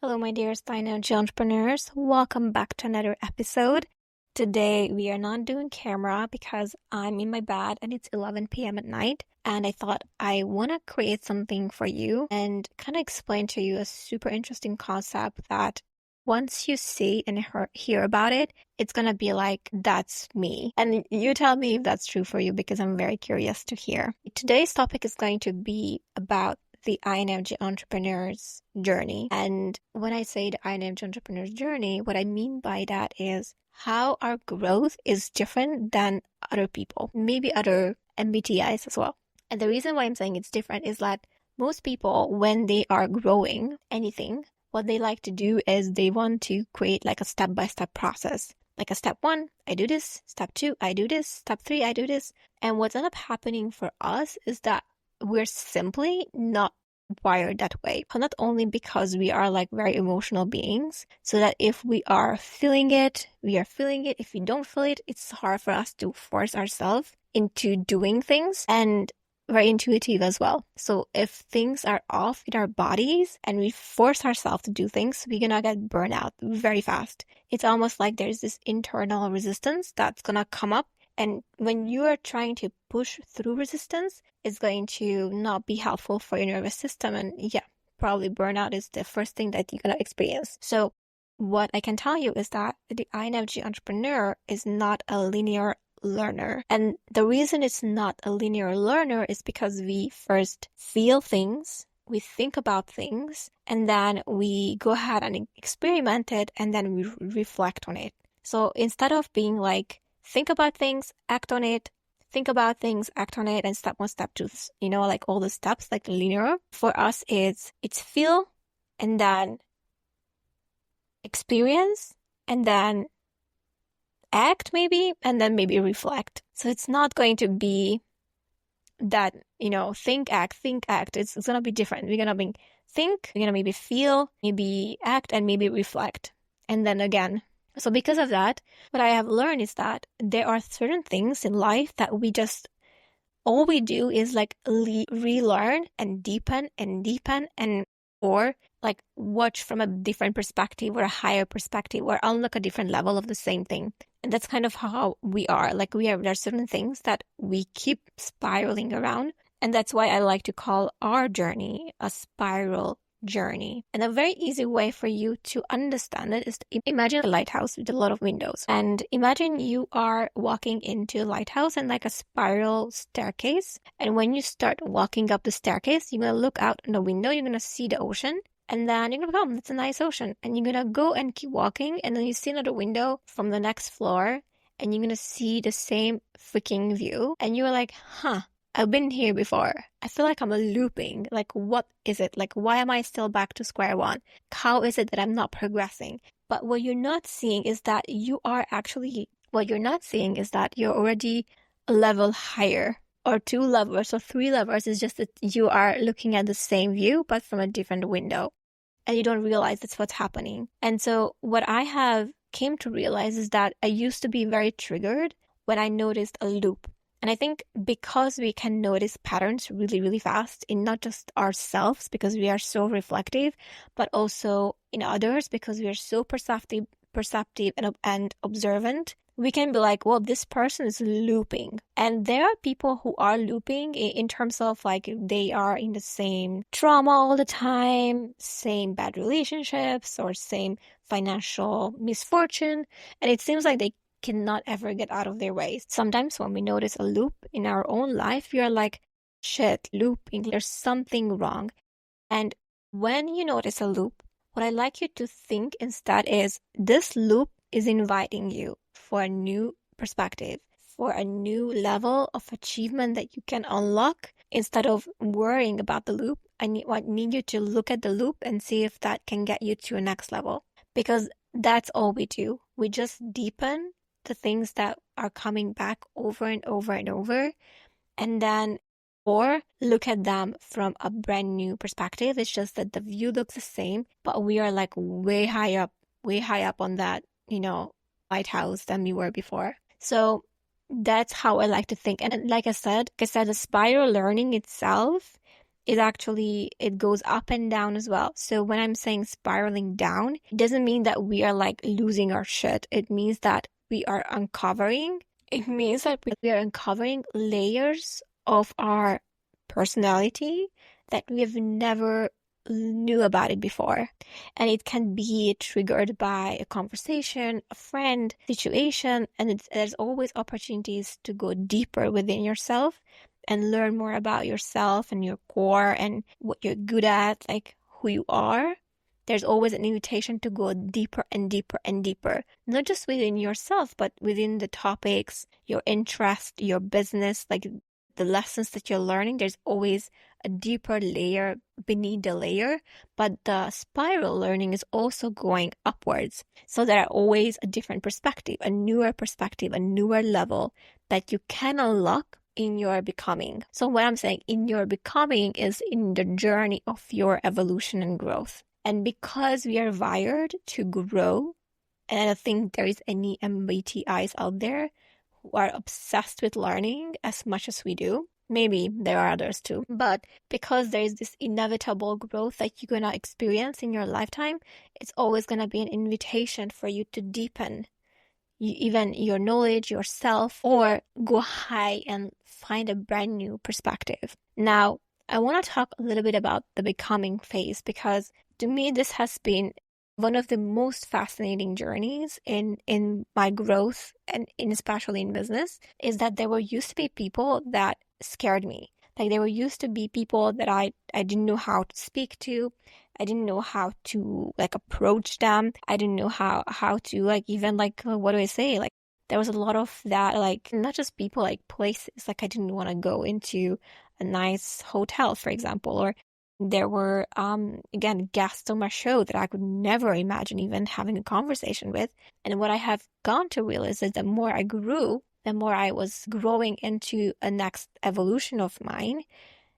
Hello, my dear INFJ entrepreneurs. Welcome back to another episode. Today, we are not doing camera because I'm in my bed and it's 11 p.m. at night. And I thought I want to create something for you and kind of explain to you a super interesting concept that once you see and hear about it, it's going to be like, that's me. And you tell me if that's true for you because I'm very curious to hear. Today's topic is going to be about the INFJ entrepreneur's journey. And when I say the INFJ entrepreneur's journey, what I mean by that is how our growth is different than other people, maybe other MBTIs as well. And the reason why I'm saying it's different is that most people, when they are growing anything, what they like to do is they want to create like a step-by-step process. Like a step 1, I do this. Step 2, I do this. Step 3, I do this. And what's end up happening for us is that we're simply not wired that way. Not only because we are like very emotional beings, so that if we are feeling it, we are feeling it. If we don't feel it, it's hard for us to force ourselves into doing things, and very intuitive as well. So if things are off in our bodies and we force ourselves to do things, we're gonna get burnout very fast. It's almost like there's this internal resistance that's gonna come up. And when you are trying to push through resistance, it's going to not be helpful for your nervous system. And yeah, probably burnout is the first thing that you're going to experience. So what I can tell you is that the INFJ entrepreneur is not a linear learner. And the reason it's not a linear learner is because we first feel things, we think about things, and then we go ahead and experiment it, and then we reflect on it. So instead of being like, think about things, act on it, think about things, act on it, and step 1, step 2, like all the steps, like linear. For us, it's feel, and then experience, and then act maybe, and then maybe reflect. So it's not going to be that, think, act. It's going to be different. We're going to be think, we're going to maybe feel, maybe act, and maybe reflect. And then again. So because of that, what I have learned is that there are certain things in life that all we do is like relearn and deepen, or like watch from a different perspective or a higher perspective or unlock a different level of the same thing. And that's kind of how we are. Like there are certain things that we keep spiraling around. And that's why I like to call our journey a spiral journey. And a very easy way for you to understand it is to imagine a lighthouse with a lot of windows. And imagine you are walking into a lighthouse and like a spiral staircase. And when you start walking up the staircase, you're going to look out in the window, you're going to see the ocean. And then you're going to go, that's a nice ocean. And you're going to go and keep walking. And then you see another window from the next floor. And you're going to see the same freaking view. And you're like, I've been here before. I feel like I'm looping. Like, what is it? Like, why am I still back to square one? How is it that I'm not progressing? But what you're not seeing is that you're already a level higher, or 2 levels or 3 levels. It's just that you are looking at the same view, but from a different window. And you don't realize that's what's happening. And so what I have came to realize is that I used to be very triggered when I noticed a loop. And I think because we can notice patterns really, really fast in not just ourselves because we are so reflective, but also in others because we are so perceptive and observant, we can be like, well, this person is looping. And there are people who are looping in terms of like they are in the same trauma all the time, same bad relationships, or same financial misfortune. And it seems like they cannot ever get out of their ways. Sometimes when we notice a loop in our own life, we are like, shit, looping, there's something wrong. And when you notice a loop, what I like you to think instead is this loop is inviting you for a new perspective, for a new level of achievement that you can unlock. Instead of worrying about the loop, I need you to look at the loop and see if that can get you to a next level. Because that's all we do. We just deepen the things that are coming back over and over and over, and then or look at them from a brand new perspective. It's just that the view looks the same, but we are like way high up on that, lighthouse than we were before. So that's how I like to think. And like I said, the spiral learning itself it goes up and down as well. So when I'm saying spiraling down, it doesn't mean that we are like losing our shit. It means that we are uncovering. It means that we are uncovering layers of our personality that we have never knew about it before. And it can be triggered by a conversation, a friend, situation, and there's always opportunities to go deeper within yourself and learn more about yourself and your core and what you're good at, like who you are. There's always an invitation to go deeper and deeper and deeper, not just within yourself, but within the topics, your interest, your business, like the lessons that you're learning. There's always a deeper layer beneath the layer, but the spiral learning is also going upwards. So there are always a different perspective, a newer level that you can unlock in your becoming. So what I'm saying in your becoming is in the journey of your evolution and growth. And because we are wired to grow, and I don't think there is any MBTIs out there who are obsessed with learning as much as we do. Maybe there are others too. But because there is this inevitable growth that you're going to experience in your lifetime, it's always going to be an invitation for you to deepen even your knowledge, yourself, or go high and find a brand new perspective. Now, I want to talk a little bit about the becoming phase, because to me, this has been one of the most fascinating journeys in my growth and especially in business, is that there were used to be people that scared me. Like there were used to be people that I didn't know how to speak to. I didn't know how to like approach them. I didn't know how to like even like what do I say? Like there was a lot of that, like not just people, like places. Like I didn't want to go into a nice hotel, for example, or there were again guests on my show that I could never imagine even having a conversation with. And what I have gone to realize is the more I grew, the more I was growing into a next evolution of mine,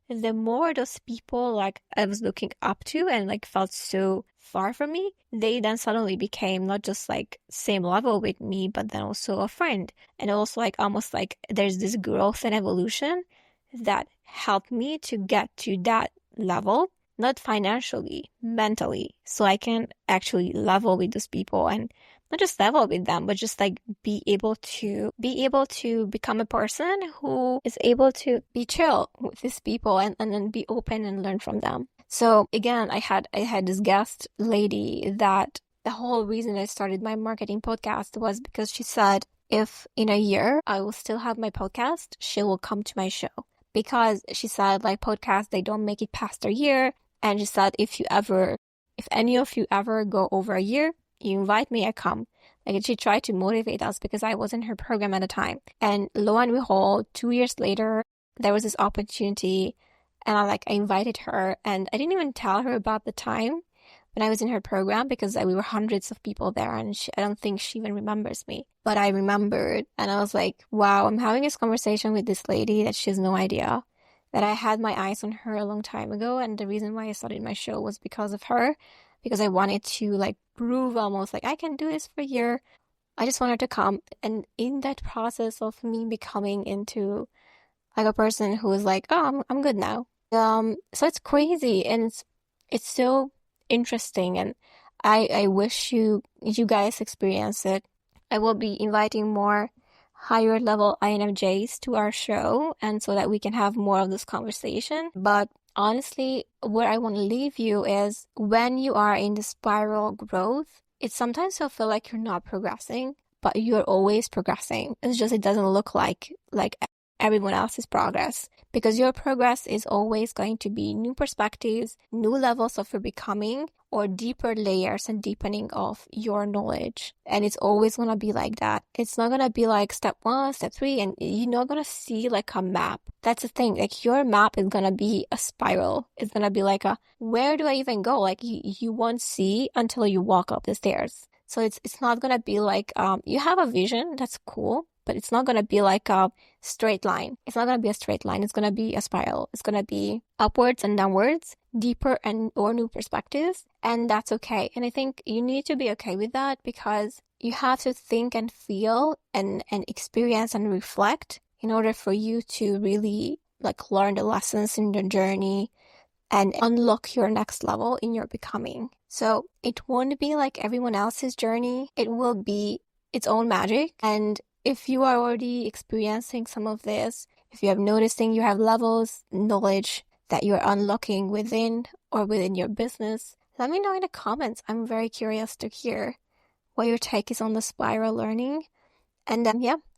the more those people like I was looking up to and like felt so far from me, they then suddenly became not just like same level with me, but then also a friend. And also like almost like there's this growth and evolution that helped me to get to that level, not financially, mentally, so I can actually level with those people, and not just level with them, but just like be able to become a person who is able to be chill with these people and then be open and learn from them. So again, I had this guest lady that the whole reason I started my marketing podcast was because she said, if in a year I will still have my podcast, she will come to my show. Because she said like podcasts, they don't make it past a year. And she said, if any of you ever go over a year, you invite me, I come. Like she tried to motivate us because I was in her program at the time. And lo and behold, 2 years later, there was this opportunity and I invited her, and I didn't even tell her about the time when I was in her program because we were hundreds of people there, and I don't think she even remembers me. But I remembered, and I was like, wow, I'm having this conversation with this lady that she has no idea that I had my eyes on her a long time ago. And the reason why I started my show was because of her, because I wanted to like prove almost like I can do this for a year. I just wanted to come. And in that process of me becoming into like a person who was like, oh, I'm good now. So it's crazy, and it's so interesting, and I wish you guys experience it. I will be inviting more higher level INFJs to our show, and so that we can have more of this conversation. But honestly, where I want to leave you is when you are in the spiral growth, it sometimes will feel like you're not progressing, but you're always progressing. It's just it doesn't look like everyone else's progress, because your progress is always going to be new perspectives, new levels of your becoming, or deeper layers and deepening of your knowledge. And it's always going to be like that. It's not going to be like step 1, step 3, and you're not going to see like a map. That's the thing. Like your map is going to be a spiral. It's going to be like where do I even go? Like you won't see until you walk up the stairs. So it's not going to be like, you have a vision. That's cool. But it's not going to be like a straight line. It's not going to be a straight line. It's going to be a spiral. It's going to be upwards and downwards, deeper or new perspectives. And that's okay. And I think you need to be okay with that, because you have to think and feel and experience and reflect in order for you to really like learn the lessons in the journey, and unlock your next level in your becoming. So it won't be like everyone else's journey. It will be its own magic. And if you are already experiencing some of this, if you have noticing you have levels, knowledge that you're unlocking within or within your business, let me know in the comments. I'm very curious to hear what your take is on the spiral learning. And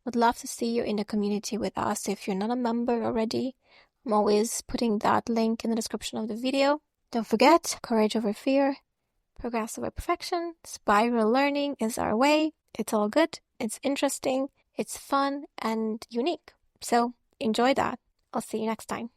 would love to see you in the community with us. If you're not a member already, I'm always putting that link in the description of the video. Don't forget, courage over fear, progress over perfection, spiral learning is our way. It's all good, it's interesting, it's fun and unique. So enjoy that. I'll see you next time.